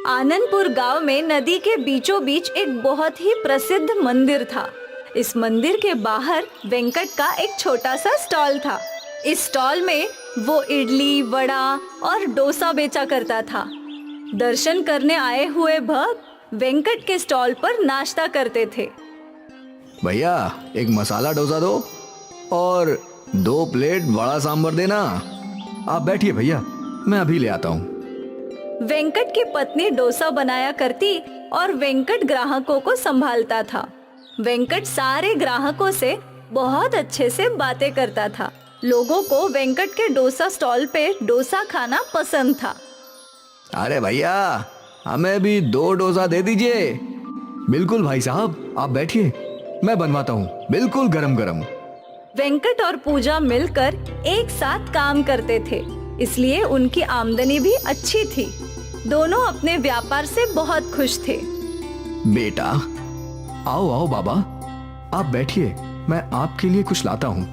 आनंदपुर गांव में नदी के बीचों बीच एक बहुत ही प्रसिद्ध मंदिर था। इस मंदिर के बाहर वेंकट का एक छोटा सा स्टॉल था। इस स्टॉल में वो इडली, वड़ा और डोसा बेचा करता था। दर्शन करने आए हुए भक्त वेंकट के स्टॉल पर नाश्ता करते थे। भैया एक मसाला डोसा दो और 2 प्लेट वड़ा सांभर देना। आप बैठिए भैया, मैं अभी ले आता हूँ। वेंकट की पत्नी डोसा बनाया करती और वेंकट ग्राहकों को संभालता था। वेंकट सारे ग्राहकों से बहुत अच्छे से बातें करता था। लोगों को वेंकट के डोसा स्टॉल पे डोसा खाना पसंद था। अरे भैया हमें भी 2 डोसा दे दीजिए। बिल्कुल भाई साहब, आप बैठिए, मैं बनवाता हूँ, बिल्कुल गरम गरम। वेंकट और पूजा मिलकर एक साथ काम करते थे, इसलिए उनकी आमदनी भी अच्छी थी। दोनों अपने व्यापार से बहुत खुश थे। बेटा आओ आओ बाबा, आप बैठिए, मैं आपके लिए कुछ लाता हूँ।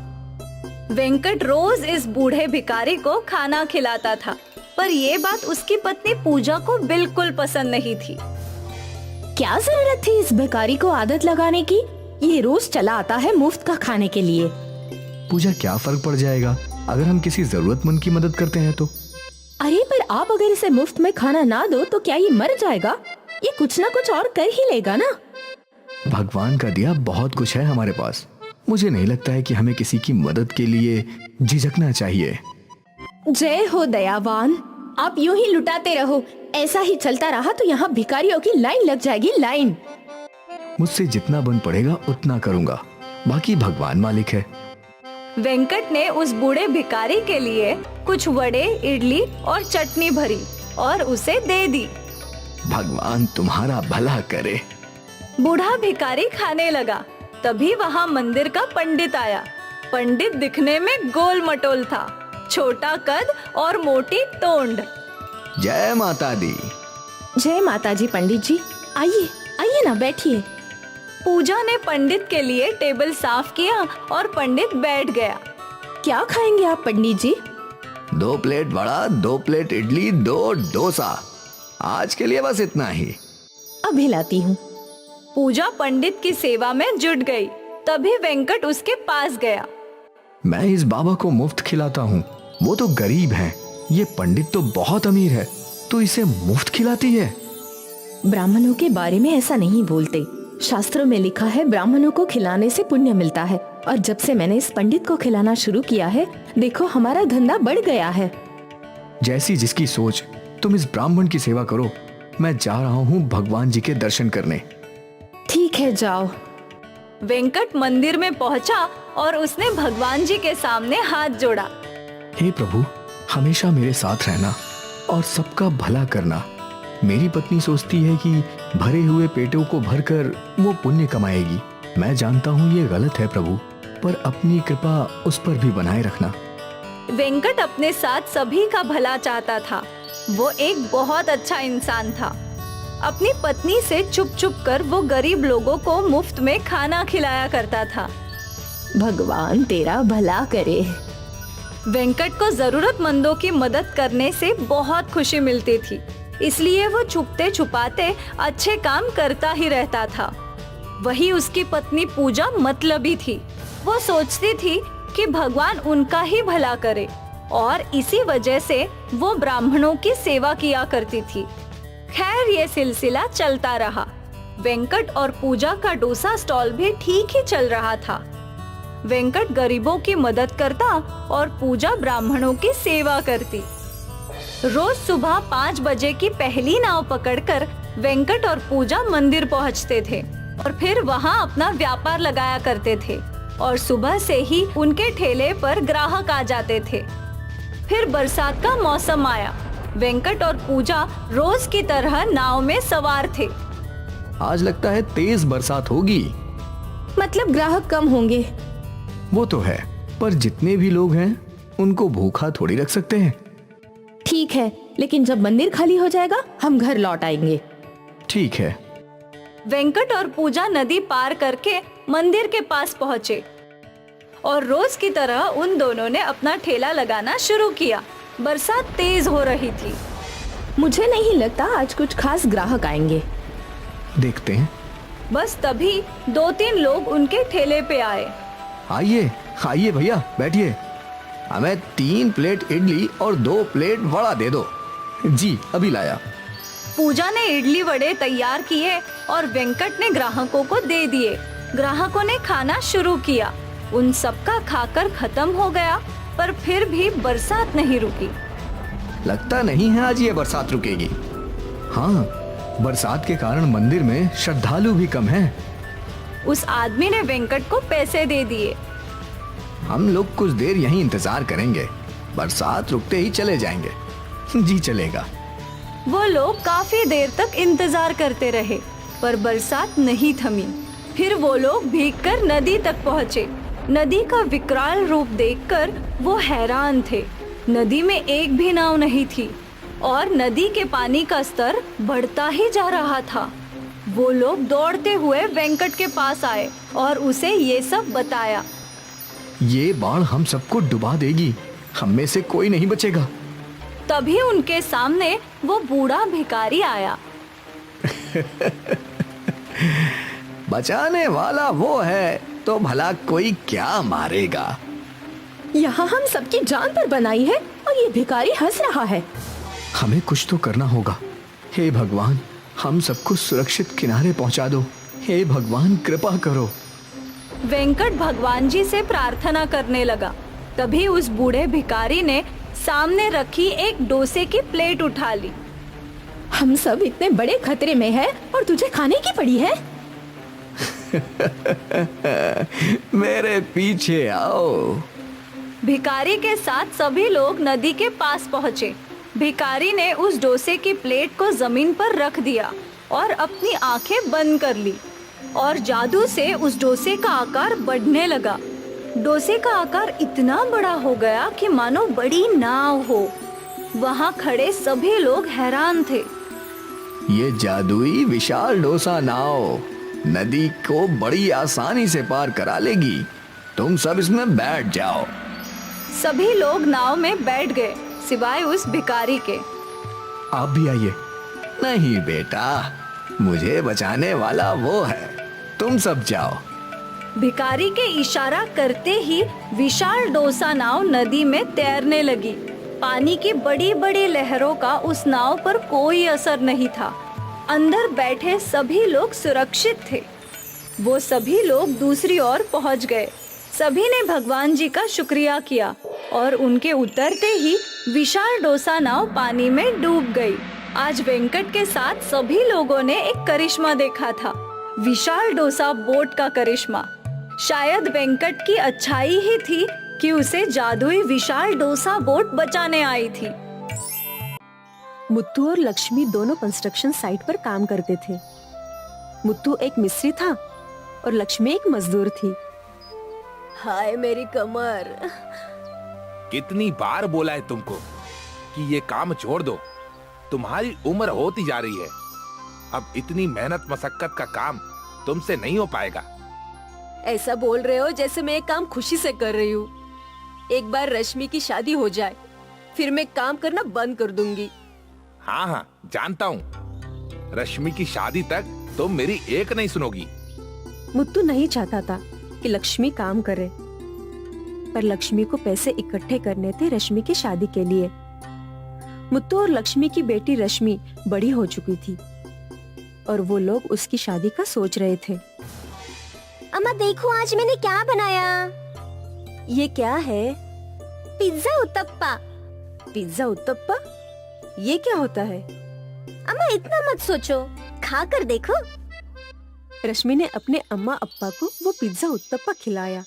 वेंकट रोज इस बूढ़े भिखारी को खाना खिलाता था, पर ये बात उसकी पत्नी पूजा को बिल्कुल पसंद नहीं थी। क्या जरूरत थी इस भिखारी को आदत लगाने की? ये रोज चला आता है मुफ्त का खाने के लिए। पूजा क्या फर्क पड़ जाएगा अगर हम किसी जरूरतमंद की मदद करते हैं तो? अरे पर आप अगर इसे मुफ्त में खाना ना दो तो क्या ये मर जाएगा? ये कुछ ना कुछ और कर ही लेगा ना। भगवान का दिया बहुत कुछ है हमारे पास। मुझे नहीं लगता है कि हमें किसी की मदद के लिए झिझकना चाहिए। जय हो दयावान, आप यूं ही लुटाते रहो। ऐसा ही चलता रहा तो यहाँ भिखारियों की लाइन लग जाएगी, लाइन। मुझसे जितना बन पड़ेगा उतना करूंगा, बाकी भगवान मालिक है। वेंकट ने उस बूढ़े भिखारी के लिए कुछ वड़े, इडली और चटनी भरी और उसे दे दी। भगवान तुम्हारा भला करे। बूढ़ा भिखारी खाने लगा। तभी वहाँ मंदिर का पंडित आया। पंडित दिखने में गोल मटोल था, छोटा कद और मोटी तोंड। जय माता दी। जय माता जी। पंडित जी आइए आइए ना, बैठिए। पूजा ने पंडित के लिए टेबल साफ किया और पंडित बैठ गया। क्या खाएंगे आप पंडित जी? 2 प्लेट वड़ा, 2 प्लेट इडली, 2 डोसा। आज के लिए बस इतना ही। अभी लाती हूँ। पूजा पंडित की सेवा में जुट गई। तभी वेंकट उसके पास गया। मैं इस बाबा को मुफ्त खिलाता हूँ, वो तो गरीब है। ये पंडित तो बहुत अमीर है, तो इसे मुफ्त खिलाती है। ब्राह्मणों के बारे में ऐसा नहीं बोलते। शास्त्रों में लिखा है ब्राह्मणों को खिलाने से पुण्य मिलता है। और जब से मैंने इस पंडित को खिलाना शुरू किया है, देखो हमारा धंधा बढ़ गया है। जैसी जिसकी सोच, तुम इस ब्राह्मण की सेवा करो। मैं जा रहा हूँ भगवान जी के दर्शन करने। ठीक है, जाओ। वेंकट मंदिर में पहुंचा और उसने भगवान जी के सामने हाथ जोड़ा। हे प्रभु, हमेशा मेरे साथ रहना और सबका भला करना। मेरी पत्नी सोचती है कि भरे हुए पेटों को भरकर वो पुण्य कमाएगी। मैं जानता हूँ ये गलत है प्रभु, पर अपनी कृपा उस पर भी बनाए रखना। वेंकट अपने साथ सभी का भला चाहता था। वो एक बहुत अच्छा इंसान था। अपनी पत्नी से चुप चुप कर वो गरीब लोगों को मुफ्त में खाना खिलाया करता था। भगवान तेरा भला करे। वेंकट को जरूरतमंदों की मदद करने से बहुत खुशी मिलती थी, इसलिए वो छुपते छुपाते अच्छे काम करता ही रहता था। वही उसकी पत्नी पूजा मतलबी थी। वो सोचती थी कि भगवान उनका ही भला करे और इसी वजह से वो ब्राह्मणों की सेवा किया करती थी। खैर ये सिलसिला चलता रहा। वेंकट और पूजा का डोसा स्टॉल भी ठीक ही चल रहा था। वेंकट गरीबों की मदद करता और पूजा ब्राह्मणों की सेवा करती। रोज सुबह 5 बजे की पहली नाव पकड़कर वेंकट और पूजा मंदिर पहुंचते थे और फिर वहां अपना व्यापार लगाया करते थे और सुबह से ही उनके ठेले पर ग्राहक आ जाते थे। फिर बरसात का मौसम आया। वेंकट और पूजा रोज की तरह नाव में सवार थे। आज लगता है तेज बरसात होगी। मतलब ग्राहक कम होंगे। वो तो है, पर जितने भी लोग हैं उनको भूखा थोड़ी रख सकते हैं। ठीक है, लेकिन जब मंदिर खाली हो जाएगा हम घर लौट आएंगे। ठीक है। वेंकट और पूजा नदी पार करके मंदिर के पास पहुँचे और रोज की तरह उन दोनों ने अपना ठेला लगाना शुरू किया। बरसात तेज हो रही थी। मुझे नहीं लगता आज कुछ खास ग्राहक आएंगे। देखते हैं। बस तभी 2-3 लोग उनके ठेले पे आए। आइए आइए भैया, बैठिए। हमें 3 प्लेट इडली और 2 प्लेट वड़ा दे दो। जी अभी लाया। पूजा ने इडली वड़े तैयार किए और वेंकट ने ग्राहकों को दे दिए। ग्राहकों ने खाना शुरू किया। उन सबका खाकर खत्म हो गया, पर फिर भी बरसात नहीं रुकी। लगता नहीं है आज ये बरसात रुकेगी। हाँ, बरसात के कारण मंदिर में श्रद्धालु भी कम हैं। उस आदमी ने वेंकट को पैसे दे दिए। हम लोग कुछ देर यहीं इंतजार करेंगे, बरसात रुकते ही चले जाएंगे। जी चलेगा। वो लोग काफी देर तक इंतजार करते रहे, पर बरसात नहीं थमी। फिर वो लोग भीगकर नदी तक पहुँचे। नदी का विकराल रूप देखकर वो हैरान थे। नदी में एक भी नाव नहीं थी और नदी के पानी का स्तर बढ़ता ही जा रहा था। वो लोग दौड़ते हुए वेंकट के पास आए और उसे ये सब बताया। ये बाढ़ हम सबको डुबा देगी, हम में से कोई नहीं बचेगा। तभी उनके सामने वो बूढ़ा भिखारी आया। बचाने वाला वो है तो भला कोई क्या मारेगा। यहाँ हम सबकी जान पर बनाई है और ये भिखारी हंस रहा है। हमें कुछ तो करना होगा। हे भगवान, हम सबको सुरक्षित किनारे पहुंचा दो। हे भगवान, कृपा करो। वेंकट भगवान जी से प्रार्थना करने लगा। तभी उस बूढ़े भिखारी ने सामने रखी एक डोसे की प्लेट उठा ली। हम सब इतने बड़े खतरे में हैं और तुझे खाने की पड़ी है। मेरे पीछे आओ। भिखारी के साथ सभी लोग नदी के पास पहुँचे। भिखारी ने उस डोसे की प्लेट को जमीन पर रख दिया और अपनी आंखें बंद कर ली और जादू से उस डोसे का आकार बढ़ने लगा। डोसे का आकार इतना बड़ा हो गया कि मानो बड़ी नाव हो। वहाँ खड़े सभी लोग हैरान थे। ये जादुई विशाल डोसा नाव नदी को बड़ी आसानी से पार करा लेगी। तुम सब इसमें बैठ जाओ। सभी लोग नाव में बैठ गए, सिवाय उस भिखारी के। आप भी आइए। नहीं बेटा, मुझे बचाने वाला वो है, तुम सब जाओ। भिखारी के इशारा करते ही विशाल डोसा नाव नदी में तैरने लगी। पानी की बड़ी बड़ी लहरों का उस नाव पर कोई असर नहीं था। अंदर बैठे सभी लोग सुरक्षित थे। वो सभी लोग दूसरी ओर पहुंच गए। सभी ने भगवान जी का शुक्रिया किया और उनके उतरते ही विशाल डोसा नाव पानी में डूब गई। आज वेंकट के साथ सभी लोगों ने एक करिश्मा देखा था, विशाल डोसा बोट का करिश्मा। शायद वेंकट की अच्छाई ही थी कि उसे जादुई विशाल डोसा बोट बचाने आई थी। मुत्तू और लक्ष्मी दोनों कंस्ट्रक्शन साइट पर काम करते थे। मुत्तू एक मिस्त्री था और लक्ष्मी एक मजदूर थी। हाय मेरी कमर। कितनी बार बोला है तुमको कि ये काम छोड़ दो, तुम्हारी उम्र होती जा रही है। अब इतनी मेहनत मशक्कत का काम तुमसे नहीं हो पाएगा। ऐसा बोल रहे हो जैसे मैं ये काम खुशी से कर रही हूँ। एक बार रश्मि की शादी हो जाए, फिर मैं काम करना बंद कर दूंगी। हाँ हाँ जानता हूँ, रश्मि की शादी तक तुम मेरी एक नहीं सुनोगी। मुत्तू नहीं चाहता था कि लक्ष्मी काम करे, पर लक्ष्मी को पैसे इकट्ठे करने थे रश्मि की शादी के लिए। मुत्तू और लक्ष्मी की बेटी रश्मि बड़ी हो चुकी थी और वो लोग उसकी शादी का सोच रहे थे। अम्मा देखो आज मैंने क्या बनाया। ये क्या है? पिज्जा उत्तप्पा। पिज्जा उत्तप्पा? ये क्या होता है? अम्मा इतना मत सोचो, खा कर देखो। रश्मि ने अपने अम्मा अप्पा को वो पिज्जा उत्तप्पा खिलाया।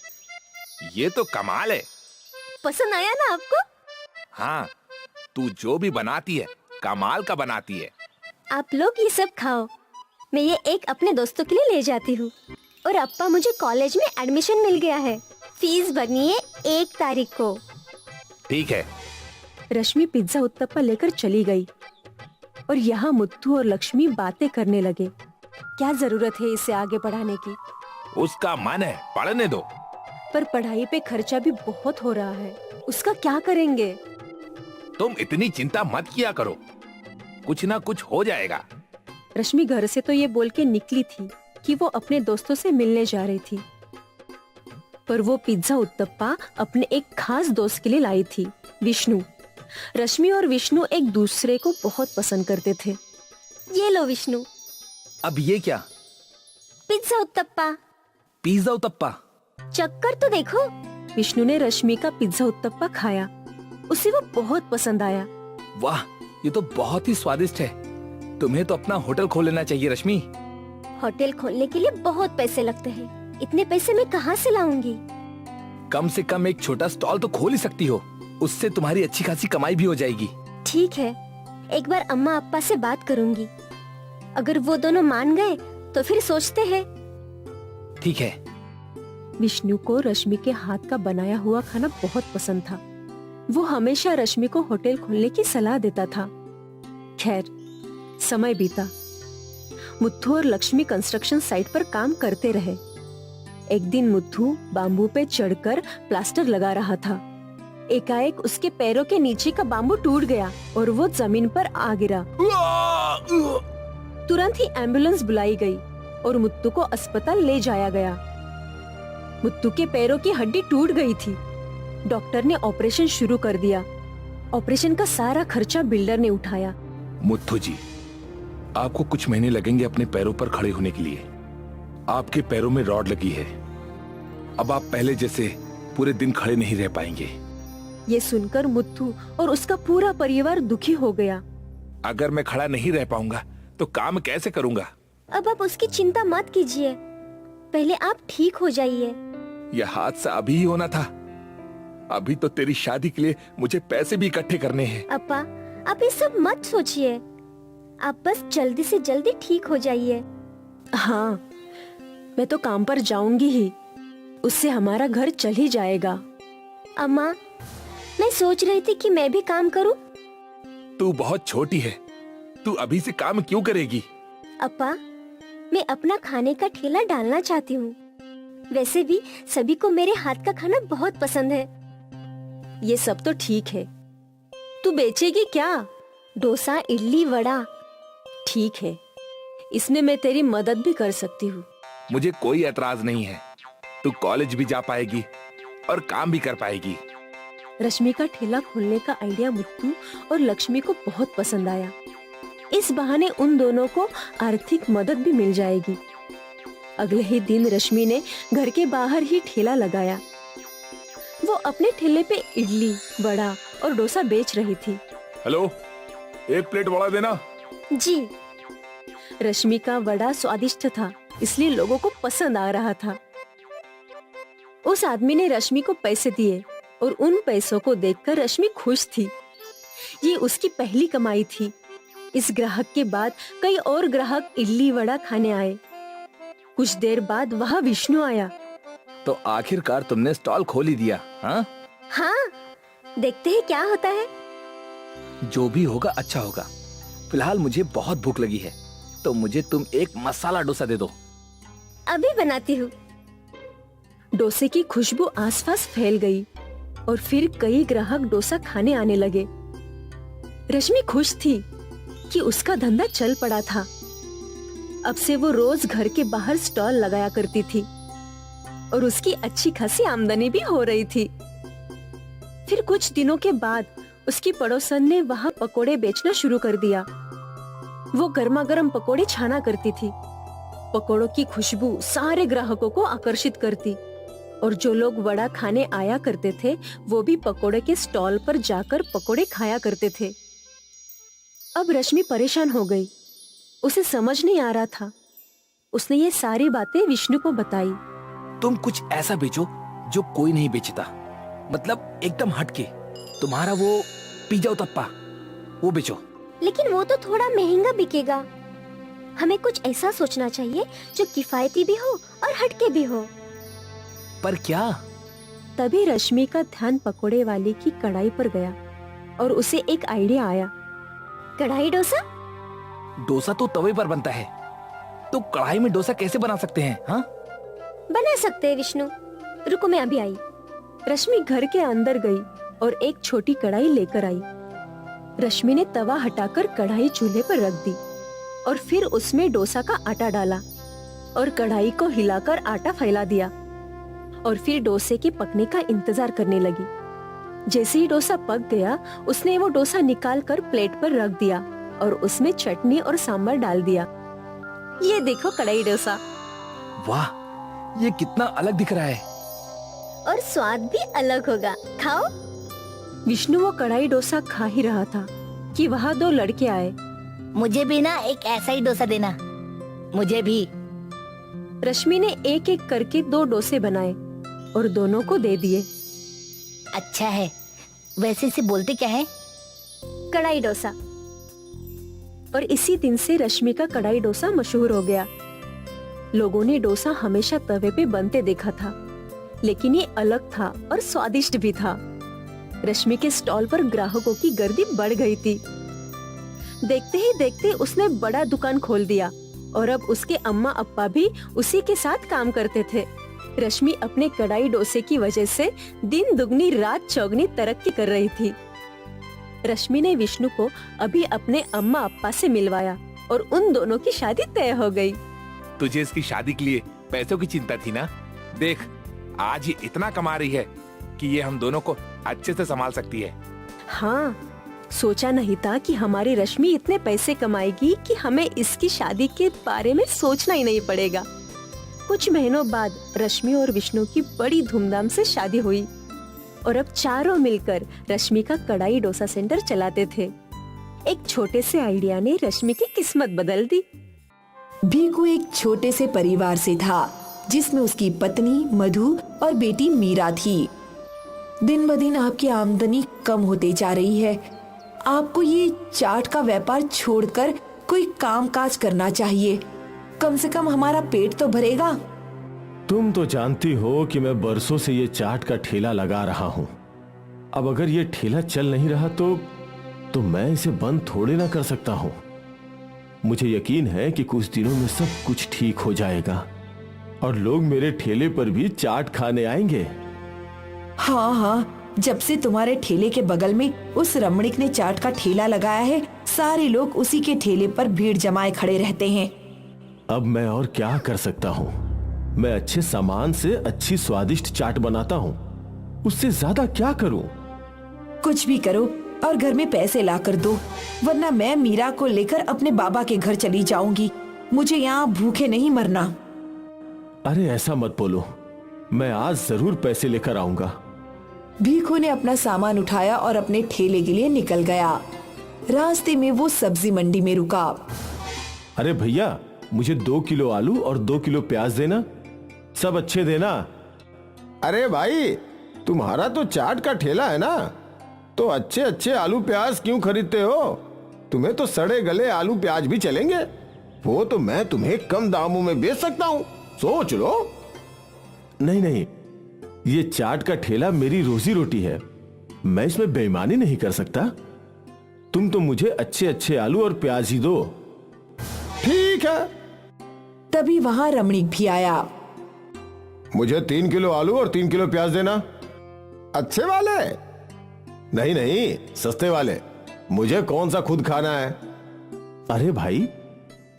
ये तो कमाल है। पसंद आया ना आपको? हाँ, तू जो भी बनाती है कमाल का बनाती है। आप लोग ये सब खाओ, मैं ये एक अपने दोस्तों के लिए ले जाती हूँ। और अप्पा मुझे कॉलेज में एडमिशन मिल गया है, फीस भरनी है 1 तारीख को। ठीक है। रश्मि पिज्जा उत्तप्पा लेकर चली गई और यहाँ मुत्तू और लक्ष्मी बातें करने लगे। क्या जरूरत है इसे आगे बढ़ाने की? उसका मन है, पढ़ने दो। पर पढ़ाई पे खर्चा भी बहुत हो रहा है, उसका क्या करेंगे? तुम इतनी चिंता मत किया करो, कुछ ना कुछ हो जाएगा। रश्मि घर से तो ये बोल के निकली थी कि वो अपने दोस्तों से मिलने जा रही थी, पर वो पिज्जा उत्तप्पा अपने एक खास दोस्त के लिए लाई थी, विष्णु। रश्मि और विष्णु एक दूसरे को बहुत पसंद करते थे। ये लो विष्णु, अब ये क्या? पिज्जा उत्तप्पा। पिज्जा उत्तप्पा? चक्कर तो देखो। विष्णु ने रश्मि का पिज्जा उत्तप्पा खाया, उसे वो बहुत पसंद आया। वाह, ये तो बहुत ही स्वादिष्ट है। तुम्हें तो अपना होटल खोल लेना चाहिए रश्मि। होटल खोलने के लिए बहुत पैसे लगते हैं, इतने पैसे मैं कहाँ से लाऊंगी? कम से कम एक छोटा स्टॉल तो खोल ही सकती हो, उससे तुम्हारी अच्छी खासी कमाई भी हो जाएगी। ठीक है, एक बार अम्मा अप्पा से बात करूंगी। अगर वो दोनों मान गए तो फिर सोचते हैं। ठीक है। विष्णु को रश्मि के हाथ का बनाया हुआ खाना बहुत पसंद था। वो हमेशा रश्मि को होटल खोलने की सलाह देता था। खैर, समय बीता। मुत्थू और लक्ष्मी कंस्ट्रक्शन साइट पर काम करते रहे। एक दिन मुत्थू बाम्बू पे चढ़कर प्लास्टर लगा रहा था। एकाएक उसके पैरों के नीचे का बाम्बू टूट गया और वो जमीन पर आ गिरा। तुरंत ही एम्बुलेंस बुलाई गई और मुत्तू को अस्पताल ले जाया गया। मुत्तू के पैरों की हड्डी टूट गई थी। डॉक्टर ने ऑपरेशन शुरू कर दिया। ऑपरेशन का सारा खर्चा बिल्डर ने उठाया। मुत्थू जी, आपको कुछ महीने लगेंगे अपने पैरों पर खड़े होने के लिए। आपके पैरों में रॉड लगी है। अब आप पहले जैसे पूरे दिन खड़े नहीं रह पाएंगे। ये सुनकर मुत्थू और उसका पूरा परिवार दुखी हो गया। अगर मैं खड़ा नहीं रह पाऊंगा तो काम कैसे करूंगा? अब आप उसकी चिंता मत कीजिए, पहले आप ठीक हो जाइए। यह हादसा अभी ही होना था। अभी तो तेरी शादी के लिए मुझे पैसे भी इकट्ठे करने हैं। अप्पा, आप ये सब मत सोचिए, आप बस जल्दी से जल्दी ठीक हो जाइए। हाँ, मैं तो काम पर जाऊंगी ही, उससे हमारा घर चल ही जाएगा। अम्मा, मैं सोच रही थी कि मैं भी काम करूं। तू बहुत छोटी है, तू अभी से काम क्यों करेगी? अप्पा, मैं अपना खाने का ठेला डालना चाहती हूँ। वैसे भी सभी को मेरे हाथ का खाना बहुत पसंद है। ये सब तो ठीक है, तू बेचेगी क्या? डोसा, इडली, वड़ा। ठीक है, इसमें मैं तेरी मदद भी कर सकती हूँ। मुझे कोई एतराज नहीं है। तू कॉलेज भी जा पाएगी और काम भी कर पाएगी। रश्मि का ठेला खोलने का आइडिया मुत्तू और लक्ष्मी को बहुत पसंद आया। इस बहाने उन दोनों को आर्थिक मदद भी मिल जाएगी। अगले ही दिन रश्मि ने घर के बाहर ही ठेला लगाया। वो अपने ठेले पे इडली, वड़ा और डोसा बेच रही थी। हेलो, एक प्लेट वड़ा देना। जी। रश्मि का वड़ा स्वादिष्ट था, इसलिए लोगों को पसंद आ रहा था। उस आदमी ने रश्मि को पैसे दिए और उन पैसों को देखकर रश्मि खुश थी। ये उसकी पहली कमाई थी। इस ग्राहक के बाद कई और ग्राहक इडली वड़ा खाने आए। कुछ देर बाद वहाँ विष्णु आया। तो आखिरकार तुमने स्टॉल खोल ही दिया, हाँ? हाँ, देखते हैं क्या होता है। जो भी होगा अच्छा होगा। फिलहाल मुझे बहुत भूख लगी है, तो मुझे तुम एक मसाला डोसा दे दो। अभी बनाती हूँ। डोसे की खुशबू आसपास फैल गई और फिर कई ग्राहक डोसा खाने आने लगे। रश्मि खुश थी कि उसका धंधा चल पड़ा था। अब से वो रोज घर के बाहर स्टॉल लगाया करती थी और उसकी अच्छी खासी आमदनी भी हो रही थी। फिर कुछ दिनों के बाद उसकी पड़ोसन ने वहाँ पकोड़े बेचना शुरू कर दिया। वो गर्मा गर्म पकोड़े छाना करती थी। पकोड़ों की खुशबू सारे ग्राहकों को आकर्षित करती और जो लोग वड़ा खाने आया करते थे वो भी पकोड़े के स्टॉल पर जाकर पकोड़े खाया करते थे। अब रश्मि परेशान हो गई। उसे समझ नहीं आ रहा था। उसने ये सारी बातें विष्णु को बताई। तुम कुछ ऐसा बेचो जो कोई नहीं बेचता, मतलब एकदम हटके। तुम्हारा वो पिज्जा उत्तप्पा, वो बेचो। लेकिन वो तो थोड़ा महंगा बिकेगा। हमें कुछ ऐसा सोचना चाहिए जो किफायती भी हो और हटके भी हो। पर क्या? तभी रश्मि का ध्यान पकोड़े वाली की कढ़ाई पर गया और उसे एक आइडिया आया। कढ़ाई डोसा? डोसा तो तवे पर बनता है, तो कढ़ाई में डोसा कैसे बना सकते हैं? हाँ, बना सकते हैं विष्णु। रुको, मैं अभी आई। रश्मि घर के अंदर गई और एक छोटी कढ़ाई लेकर आई। रश्मि ने तवा हटाकर कढ़ाई चूल्हे पर रख दी और फिर उसमें डोसा का आटा डाला और कढ़ाई को हिलाकर आटा फैला दिया और फिर डोसे के पकने का इंतजार करने लगी। जैसे ही डोसा पक गया, उसने वो डोसा निकाल कर प्लेट पर रख दिया और उसमें चटनी और सांभर डाल दिया। ये देखो कढ़ाई डोसा। वाह, ये कितना अलग दिख रहा है। और स्वाद भी अलग होगा, खाओ। विष्णु वो कढ़ाई डोसा खा ही रहा था कि वहाँ दो लड़के आए। मुझे भी ना एक ऐसा ही डोसा देना। मुझे भी। रश्मि ने एक एक करके 2 डोसे बनाए और दोनों को दे दिए। अच्छा है। वैसे इसे बोलते क्या है? कढ़ाई डोसा। और इसी दिन से रश्मि का कढ़ाई डोसा मशहूर हो गया। लोगों ने डोसा हमेशा तवे पे बनते देखा था, लेकिन ये अलग था और स्वादिष्ट भी था। रश्मि के स्टॉल पर ग्राहकों की गर्दी बढ़ गई थी। देखते ही देखते उसने बड़ा दुकान खोल दिया और अब उसके अम्मा अप्पा भी उसी के साथ काम करते थे। रश्मि अपने कढ़ाई डोसे की वजह से दिन दुगनी रात चौगनी तरक्की कर रही थी। रश्मि ने विष्णु को अभी अपने अम्मा अप्पा से मिलवाया और उन दोनों की शादी तय हो गई। तुझे इसकी शादी के लिए पैसों की चिंता थी ना? देख, आज ये इतना कमा रही है कि ये हम दोनों को अच्छे से संभाल सकती है। हाँ, सोचा नहीं था कि हमारी रश्मि इतने पैसे कमाएगी कि हमें इसकी शादी के बारे में सोचना ही नहीं पड़ेगा। कुछ महीनों बाद रश्मि और विष्णु की बड़ी धूमधाम से शादी हुई और अब चारों मिलकर रश्मि का कढ़ाई डोसा सेंटर चलाते थे। एक छोटे से आइडिया ने रश्मि की किस्मत बदल दी। भीखू एक छोटे से परिवार से था जिसमें उसकी पत्नी मधु और बेटी मीरा थी। दिन ब दिन आपकी आमदनी कम होती जा रही है। आपको ये चाट का व्यापार छोड़कर कोई काम काज करना चाहिए। कम से कम हमारा पेट तो भरेगा। तुम तो जानती हो कि मैं बरसों से ये चाट का ठेला लगा रहा हूँ। अब अगर ये ठेला चल नहीं रहा तो मैं इसे बंद थोड़े ना कर सकता हूँ। मुझे यकीन है कि कुछ दिनों में सब कुछ ठीक हो जाएगा और लोग मेरे ठेले पर भी चाट खाने आएंगे। हाँ हाँ, जब से तुम्हारे ठेले के बगल में उस रमणीक ने चाट का ठेला लगाया है, सारे लोग उसी के ठेले पर भीड़ जमाए खड़े रहते हैं। अब मैं और क्या कर सकता हूँ? मैं अच्छे सामान से अच्छी स्वादिष्ट चाट बनाता हूँ। उससे ज्यादा क्या करूँ? कुछ भी करो और घर में पैसे लाकर दो, वरना मैं मीरा को लेकर अपने बाबा के घर चली जाऊंगी। मुझे यहाँ भूखे नहीं मरना। अरे ऐसा मत बोलो, मैं आज जरूर पैसे लेकर आऊंगा। भीखू ने अपना सामान उठाया और अपने ठेले के लिए निकल गया। रास्ते में वो सब्जी मंडी में रुका। अरे भैया, मुझे 2 किलो आलू और 2 किलो प्याज देना। सब अच्छे देना। अरे भाई, तुम्हारा तो चाट का ठेला है ना, तो अच्छे अच्छे आलू प्याज क्यों खरीदते हो? तुम्हें तो सड़े गले आलू प्याज भी चलेंगे। वो तो मैं तुम्हें कम दामों में बेच सकता हूँ, सोच लो। नहीं नहीं, ये चाट का ठेला मेरी रोजी रोटी है, मैं इसमें बेईमानी नहीं कर सकता। तुम तो मुझे अच्छे अच्छे आलू और प्याज ही दो। ठीक है। तभी वहाँ रमणीक भी आया। मुझे 3 किलो आलू और 3 किलो प्याज देना। अच्छे वाले? नहीं नहीं, सस्ते वाले। मुझे कौन सा खुद खाना है। अरे भाई,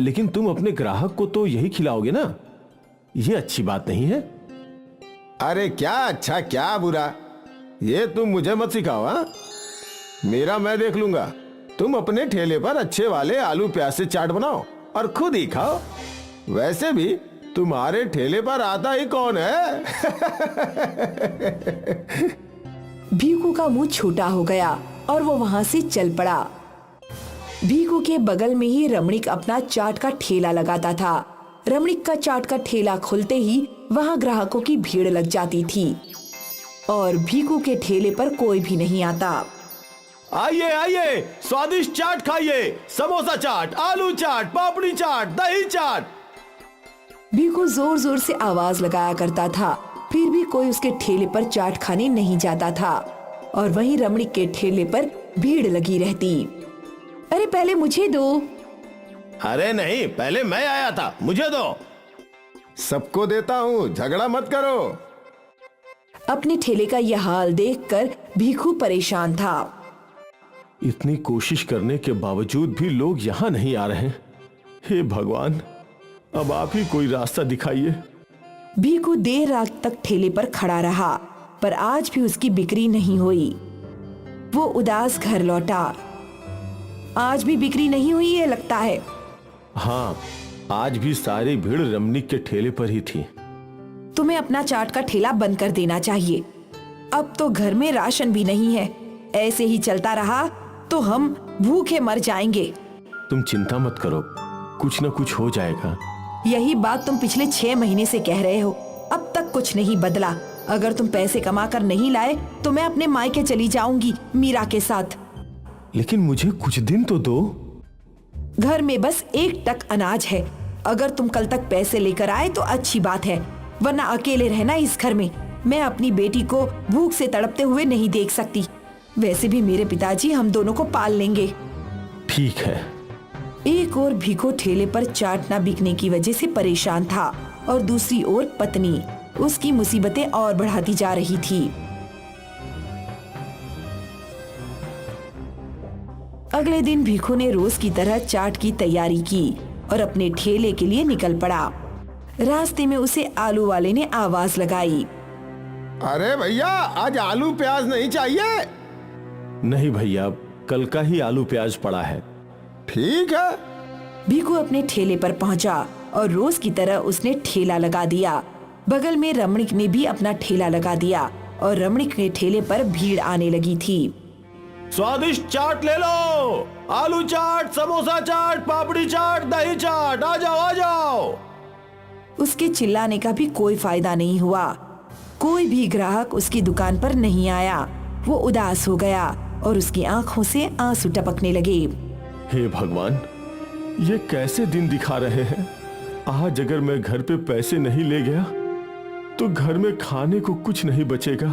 लेकिन तुम अपने ग्राहक को तो यही खिलाओगे ना? ये अच्छी बात नहीं है। अरे क्या अच्छा क्या बुरा, ये तुम मुझे मत सिखाओ। हाँ, मेरा मैं देख लूंगा। तुम अपने ठेले पर अच्छे वाले आलू प्याज से चाट बनाओ और खुद ही खाओ। वैसे भी तुम्हारे ठेले पर आता ही कौन है? भीखू का मुंह छोटा हो गया और वो वहां से चल पड़ा। भीखू के बगल में ही रमणीक अपना चाट का ठेला लगाता था। रमणीक का चाट का ठेला खुलते ही वहां ग्राहकों की भीड़ लग जाती थी और भीखू के ठेले पर कोई भी नहीं आता। आइए आइए, स्वादिष्ट चाट खाइए। समोसा चाट, आलू चाट, पापड़ी चाट, दही चाट। भीखू जोर जोर से आवाज लगाया करता था, फिर भी कोई उसके ठेले पर चाट खाने नहीं जाता था और वहीं रमणीक के ठेले पर भीड़ लगी रहती। अरे पहले मुझे दो। अरे नहीं, पहले मैं आया था, मुझे दो। सबको देता हूँ, झगड़ा मत करो। अपने ठेले का यह हाल देखकर भीखू परेशान था। इतनी कोशिश करने के बावजूद भी लोग यहाँ नहीं आ रहे। हे भगवान, अब आप ही कोई रास्ता दिखाइए। भीखू देर रात तक ठेले पर खड़ा रहा, पर आज भी उसकी बिक्री नहीं हुई। वो उदास घर लौटा। आज भी बिक्री नहीं हुई है लगता है। हाँ, आज भी सारी भीड़ रमणीक के ठेले पर ही थी। तुम्हें अपना चाट का ठेला बंद कर देना चाहिए। अब तो घर में राशन भी नहीं है। ऐसे ही चलता रहा तो हम भूखे मर जाएंगे। तुम चिंता मत करो, कुछ न कुछ हो जाएगा। यही बात तुम पिछले 6 महीने से कह रहे हो, अब तक कुछ नहीं बदला। अगर तुम पैसे कमा कर नहीं लाए तो मैं अपने मायके चली जाऊंगी मीरा के साथ। लेकिन मुझे कुछ दिन तो दो। घर में बस 1 टक अनाज है। अगर तुम कल तक पैसे लेकर आए तो अच्छी बात है, वरना अकेले रहना इस घर में। मैं अपनी बेटी को भूख से तड़पते हुए नहीं देख सकती। वैसे भी मेरे पिताजी हम दोनों को पाल लेंगे। ठीक है। एक ओर भीखो ठेले पर चाट न बिकने की वजह से परेशान था और दूसरी ओर पत्नी उसकी मुसीबतें और बढ़ाती जा रही थी। अगले दिन भीखो ने रोज की तरह चाट की तैयारी की और अपने ठेले के लिए निकल पड़ा। रास्ते में उसे आलू वाले ने आवाज लगाई। अरे भैया, आज आलू प्याज नहीं चाहिए? नहीं भैया, कल का ही आलू प्याज पड़ा है। ठीक है। भीखू अपने ठेले पर पहुंचा और रोज की तरह उसने ठेला लगा दिया। बगल में रमणीक ने भी अपना ठेला लगा दिया और रमणीक के ठेले पर भीड़ आने लगी थी। स्वादिष्ट चाट ले लो, आलू चाट, समोसा चाट, पापड़ी चाट, दही चाट, आ जाओ आ जाओ। उसके चिल्लाने का भी कोई फायदा नहीं हुआ। कोई भी ग्राहक उसकी दुकान पर नहीं आया। वो उदास हो गया और उसकी आंखों से आंसू टपकने लगे। हे भगवान, ये कैसे दिन दिखा रहे हैं। आज अगर मैं घर पे पैसे नहीं ले गया तो घर में खाने को कुछ नहीं बचेगा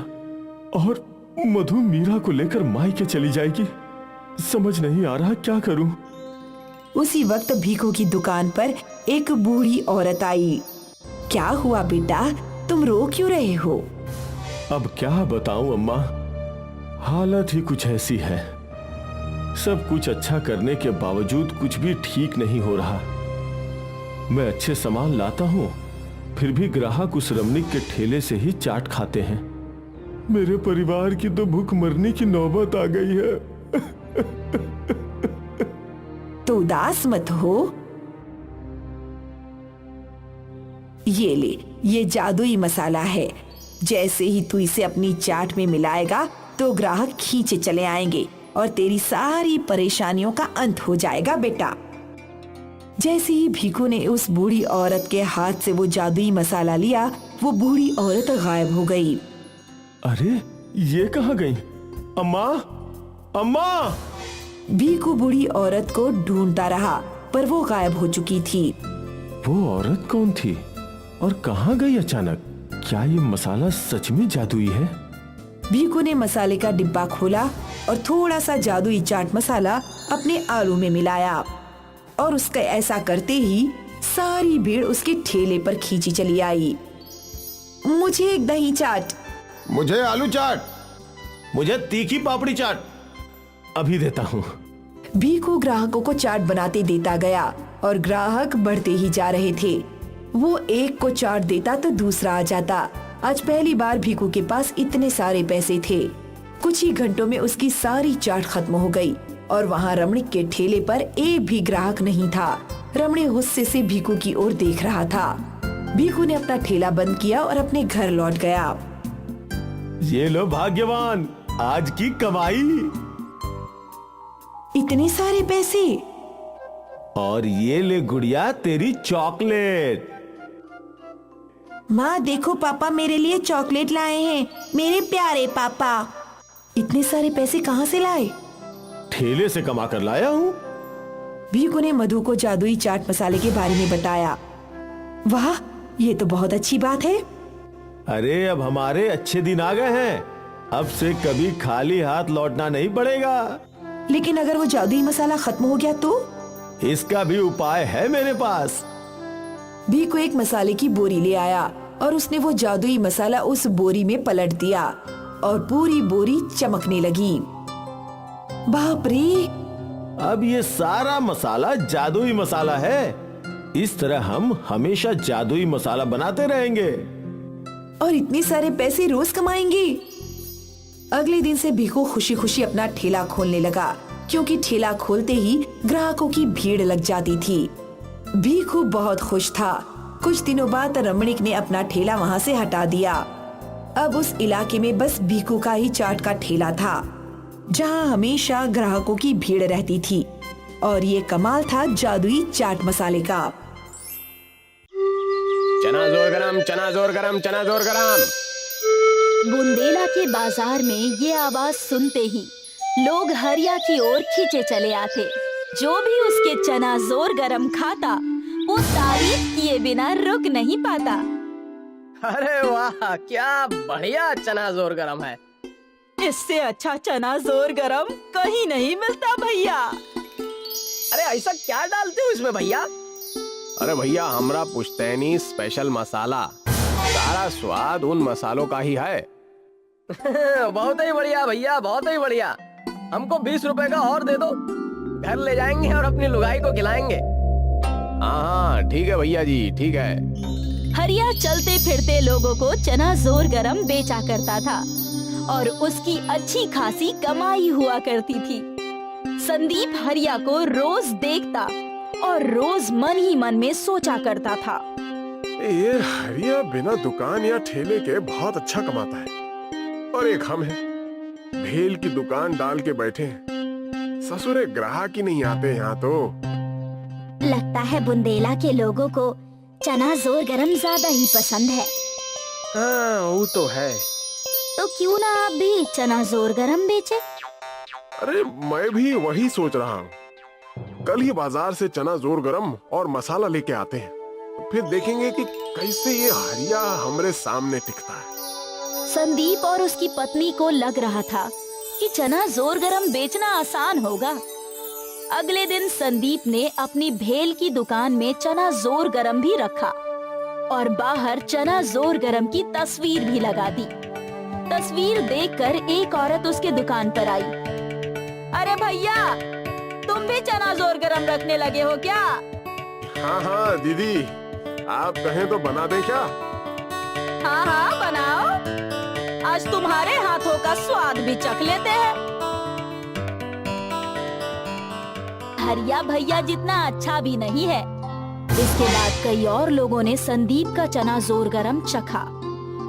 और मधु मीरा को लेकर मायके चली जाएगी। समझ नहीं आ रहा क्या करूं। उसी वक्त भीखो की दुकान पर एक बूढ़ी औरत आई। क्या हुआ बेटा, तुम रो क्यों रहे हो? अब क्या बताऊं अम्मा, हालत ही कुछ ऐसी है। सब कुछ अच्छा करने के बावजूद कुछ भी ठीक नहीं हो रहा। मैं अच्छे सामान लाता हूँ, फिर भी ग्राहक उस रमणीक के ठेले से ही चाट खाते हैं। मेरे परिवार की तो भूख मरने की नौबत आ गई है। तो उदास मत हो। ये ले, ये जादुई मसाला है। जैसे ही तू इसे अपनी चाट में मिलाएगा तो ग्राहक खींचे चले आएंगे और तेरी सारी परेशानियों का अंत हो जाएगा बेटा। जैसे ही भीखू ने उस बूढ़ी औरत के हाथ से वो जादुई मसाला लिया, वो बूढ़ी औरत गायब हो गई। अरे ये कहाँ गई? अम्मा, अम्मा! भीखू बूढ़ी औरत को ढूंढता रहा, पर वो गायब हो चुकी थी। वो औरत कौन थी और कहाँ गई अचानक? क्या ये मसाला सच में जादुई है? भीखू ने मसाले का डिब्बा खोला और थोड़ा सा जादुई चाट मसाला अपने आलू में मिलाया और उसका ऐसा करते ही सारी भीड़ उसके ठेले पर खींची चली आई। मुझे एक दही चाट। मुझे आलू चाट। मुझे तीखी पापड़ी चाट। अभी देता हूँ। भीखू ग्राहकों को चाट बनाते देता गया और ग्राहक बढ़ते ही जा रहे थे। वो एक को चाट देता तो दूसरा आ जाता। आज पहली बार भीखू के पास इतने सारे पैसे थे। कुछ ही घंटों में उसकी सारी चाट खत्म हो गई और वहाँ रमणीक के ठेले पर एक भी ग्राहक नहीं था। रमणीक गुस्से से भीखू की ओर देख रहा था। भीखू ने अपना ठेला बंद किया और अपने घर लौट गया। ये लो भाग्यवान, आज की कमाई। इतने सारे पैसे। और ये ले गुड़िया तेरी चॉकलेट। माँ देखो, पापा मेरे लिए चॉकलेट लाए हैं। मेरे प्यारे पापा। इतने सारे पैसे कहाँ से लाए? ठेले से कमा कर लाया हूँ। भीखू ने मधु को जादुई चाट मसाले के बारे में बताया। वाह, ये तो बहुत अच्छी बात है। अरे अब हमारे अच्छे दिन आ गए हैं। अब से कभी खाली हाथ लौटना नहीं पड़ेगा। लेकिन अगर वो जादुई मसाला खत्म हो गया तो? इसका भी उपाय है मेरे पास। भीखू एक मसाले की बोरी ले आया और उसने वो जादुई मसाला उस बोरी में पलट दिया और पूरी बोरी चमकने लगी। बाप रे, अब ये सारा मसाला जादुई मसाला है। इस तरह हम हमेशा जादुई मसाला बनाते रहेंगे। और इतने सारे पैसे रोज कमाएंगे। अगले दिन से भीखू खुशी खुशी अपना ठेला खोलने लगा, क्योंकि ठेला खोलते ही ग्राहकों की भीड़ लग जाती थी। भीखू बहुत खुश था। कुछ दिनों बाद रमणीक ने अपना ठेला वहाँ से हटा दिया। अब उस इलाके में बस भीखू का ही चाट का ठेला था, जहाँ हमेशा ग्राहकों की भीड़ रहती थी। और ये कमाल था जादुई चाट मसाले का। चना जोर गरम, चना जोर गरम, चना जोर गरम। बुंदेला के बाजार में ये आवाज सुनते ही लोग हरिया की ओर खींचे चले आते। जो भी उसके चना जोर गरम खाता वो तारीफ किए बिना रुक नहीं पाता। अरे वाह, क्या बढ़िया चना जोर गरम है। इससे अच्छा चना जोर गरम कहीं नहीं मिलता भैया। अरे ऐसा क्या डालते हो इसमें भैया? अरे भैया, हमरा पुश्तैनी स्पेशल मसाला, सारा स्वाद उन मसालों का ही है। बहुत ही बढ़िया भैया, बहुत ही बढ़िया। हमको 20 रुपए का और दे दो, घर ले जाएंगे और अपनी लुगाई को खिलाएंगे। हाँ ठीक है भैया जी, ठीक है। हरिया चलते फिरते लोगों को चना जोर गरम बेचा करता था और उसकी अच्छी खासी कमाई हुआ करती थी। संदीप हरिया को रोज देखता और रोज मन ही मन में सोचा करता था, ये हरिया बिना दुकान या ठेले के बहुत अच्छा कमाता है, और एक हम हैं, भेल की दुकान डाल के बैठे हैं। ससुरे ग्राहक ही नहीं आते यहाँ तो। लगता है बुंदेला के लोगों को चना जोर गरम ज्यादा ही पसंद है। हाँ वो तो है। तो क्यों ना आप भी चना जोर गरम बेचे? अरे मैं भी वही सोच रहा हूँ। कल ही बाजार से चना जोर गरम और मसाला लेके आते हैं, फिर देखेंगे कि कैसे ये हरिया हमरे सामने टिकता है। संदीप और उसकी पत्नी को लग रहा था कि चना जोर गरम बेचना आसान होगा। अगले दिन संदीप ने अपनी भेल की दुकान में चना जोर गरम भी रखा और बाहर चना जोर गरम की तस्वीर भी लगा दी। तस्वीर देखकर एक औरत उसके दुकान पर आई। अरे भैया, तुम भी चना जोर गरम रखने लगे हो क्या? हाँ हाँ दीदी, आप कहें तो बना दें क्या? हाँ हाँ बनाओ, आज तुम्हारे हाथों का स्वाद भी चख लेते हैं। हरिया भैया जितना अच्छा भी नहीं है। इसके बाद कई और लोगों ने संदीप का चना जोर गरम चखा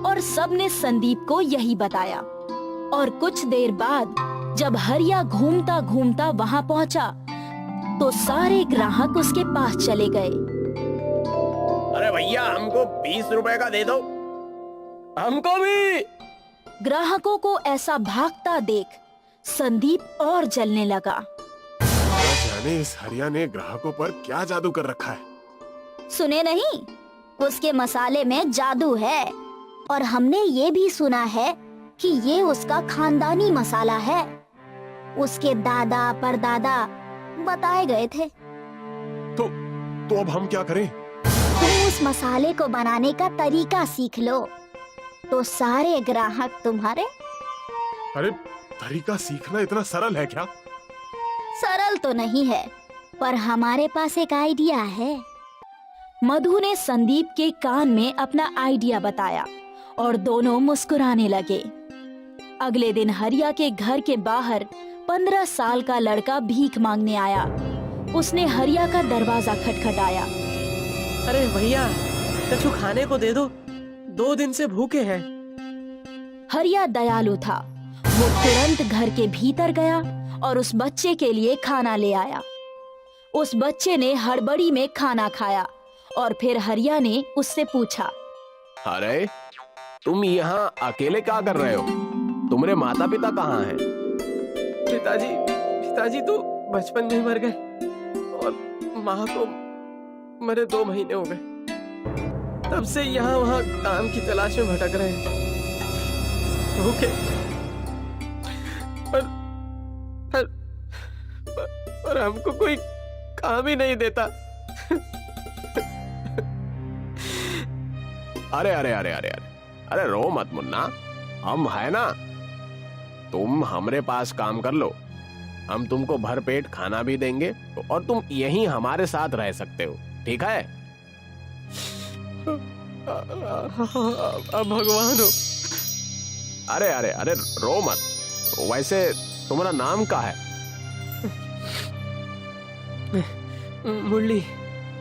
और सबने संदीप को यही बताया। और कुछ देर बाद जब हरिया घूमता घूमता वहाँ पहुँचा तो सारे ग्राहक उसके पास चले गए। अरे भैया, हमको 20 रुपए का दे दो, हमको भी। ग्राहकों को ऐसा भागता देख संदीप और जलने लगा। जाने इस हरिया ने ग्राहकों पर क्या जादू कर रखा है। सुने नहीं, उसके मसाले में जादू है। और हमने ये भी सुना है कि ये उसका खानदानी मसाला है। उसके दादा परदादा बताए गए थे। तो अब हम क्या करें? तुम उस मसाले को बनाने का तरीका सीख लो तो सारे ग्राहक तुम्हारे। अरे तरीका सीखना इतना सरल है क्या? सरल तो नहीं है, पर हमारे पास एक आइडिया है। मधु ने संदीप के कान में अपना आइडिया बताया और दोनों मुस्कुराने लगे। अगले दिन हरिया के घर के बाहर 15 साल का लड़का भीख मांगने आया। उसने हरिया का दरवाजा खटखटाया। अरे भैया, कुछ खाने को दे दो, 2 दिन से भूखे हैं। हरिया दयालु था। वो तुरंत घर के भीतर गया और उस बच्चे के लिए खाना ले आया। उस बच्चे ने हड़बड़ी में खाना खाया और फिर हरिया ने उससे पूछा, अरे तुम यहाँ अकेले क्या कर रहे हो? तुम्हारे माता पिता कहाँ हैं? पिताजी तो बचपन में मर गए और माँ को मरे 2 महीने हो गए। तब से यहाँ वहाँ काम की तलाश में भटक रहे हैं। भूखे और हमको कोई काम ही नहीं देता। अरे रो मत मुन्ना, हम है ना। तुम हमरे पास काम कर लो, हम तुमको भर पेट खाना भी देंगे और तुम यहीं हमारे साथ रह सकते हो, ठीक है? भगवान हो। अरे अरे अरे रो मत। वैसे तुम्हारा नाम क्या है?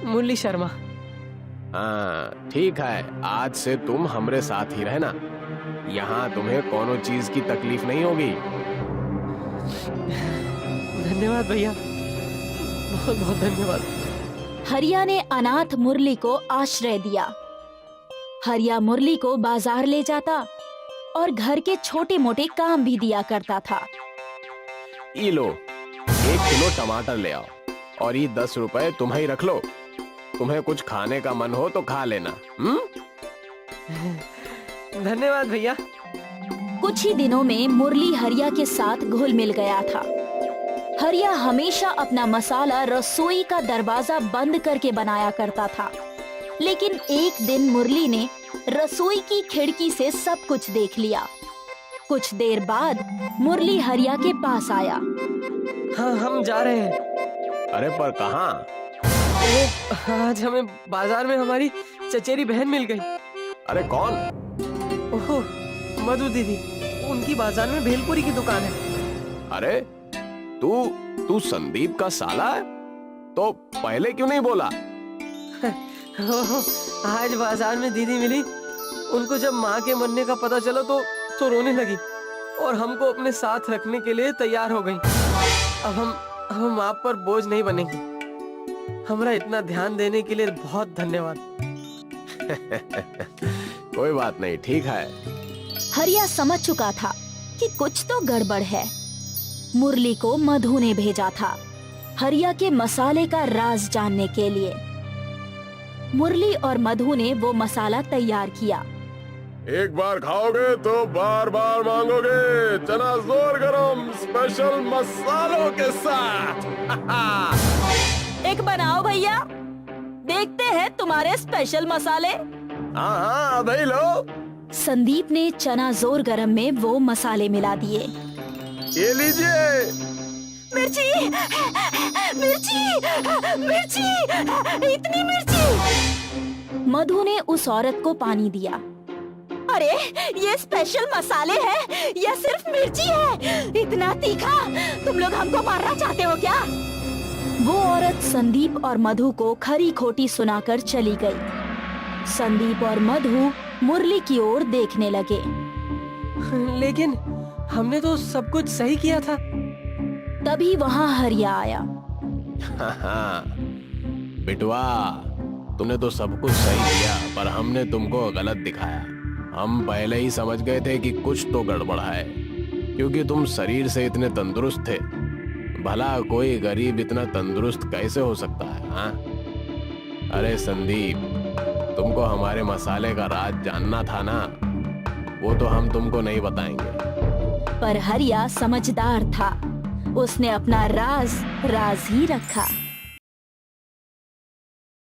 मुरली शर्मा। हाँ ठीक है, आज से तुम हमरे साथ ही रहना। यहाँ तुम्हें कोनो चीज की तकलीफ नहीं होगी। धन्यवाद भैया, बहुत बहुत धन्यवाद। हरिया ने अनाथ मुरली को आश्रय दिया। हरिया मुरली को बाजार ले जाता और घर के छोटे मोटे काम भी दिया करता था। ये लो, 1 किलो टमाटर ले आओ और ये 10 रुपए तुम्हें ही रख लो। तुम्हें कुछ खाने का मन हो तो खा लेना। धन्यवाद भैया। कुछ ही दिनों में मुरली हरिया के साथ घुल मिल गया था। हरिया हमेशा अपना मसाला रसोई का दरवाजा बंद करके बनाया करता था, लेकिन एक दिन मुरली ने रसोई की खिड़की से सब कुछ देख लिया। कुछ देर बाद मुरली हरिया के पास आया। हाँ, हम जा रहे हैं। अरे पर कहाँ? आज हमें बाजार में हमारी चचेरी बहन मिल गई। अरे कौन? ओह, मधु दीदी। उनकी बाजार में भेलपुरी की दुकान है। अरे तू संदीप का साला है? तो पहले क्यों नहीं बोला? आज बाजार में दीदी मिली। उनको जब माँ के मरने का पता चला तो रोने लगी और हमको अपने साथ रखने के लिए तैयार हो गई। अब हम आप पर बोझ नहीं बनेंगे। हमारा इतना ध्यान देने के लिए बहुत धन्यवाद। कोई बात नहीं, ठीक है। हरिया समझ चुका था कि कुछ तो गड़बड़ है। मुरली को मधु ने भेजा था हरिया के मसाले का राज जानने के लिए। मुरली और मधु ने वो मसाला तैयार किया। एक बार खाओगे तो बार बार मांगोगे। चना जोर गरम स्पेशल मसालों के साथ। एक बनाओ भैया, देखते हैं तुम्हारे स्पेशल मसाले। हाँ, भाई लो। संदीप ने चना जोर गरम में वो मसाले मिला दिए। ये लीजिए। मिर्ची, मिर्ची, मिर्ची, इतनी मिर्ची। मधु ने उस औरत को पानी दिया। अरे ये स्पेशल मसाले हैं या सिर्फ मिर्ची है? इतना तीखा? तुम लोग हमको मारना चाहते हो क्या? वो औरत संदीप और मधु को खरी खोटी सुनाकर चली गई। संदीप और मधु मुरली की ओर देखने लगे। लेकिन हमने तो सब कुछ सही किया था। तभी वहाँ हरिया आया। बिटवा, तुमने तो सब कुछ सही किया, पर हमने तुमको गलत दिखाया। हम पहले ही समझ गए थे कि कुछ तो गड़बड़ है, क्योंकि तुम शरीर से इतने तंदुरुस्त थे। भला कोई गरीब इतना तंदुरुस्त कैसे हो सकता है? हाँ? अरे संदीप, तुमको हमारे मसाले का राज जानना था ना, वो तो हम तुमको नहीं बताएंगे। पर हरिया समझदार था, उसने अपना राज ही रखा।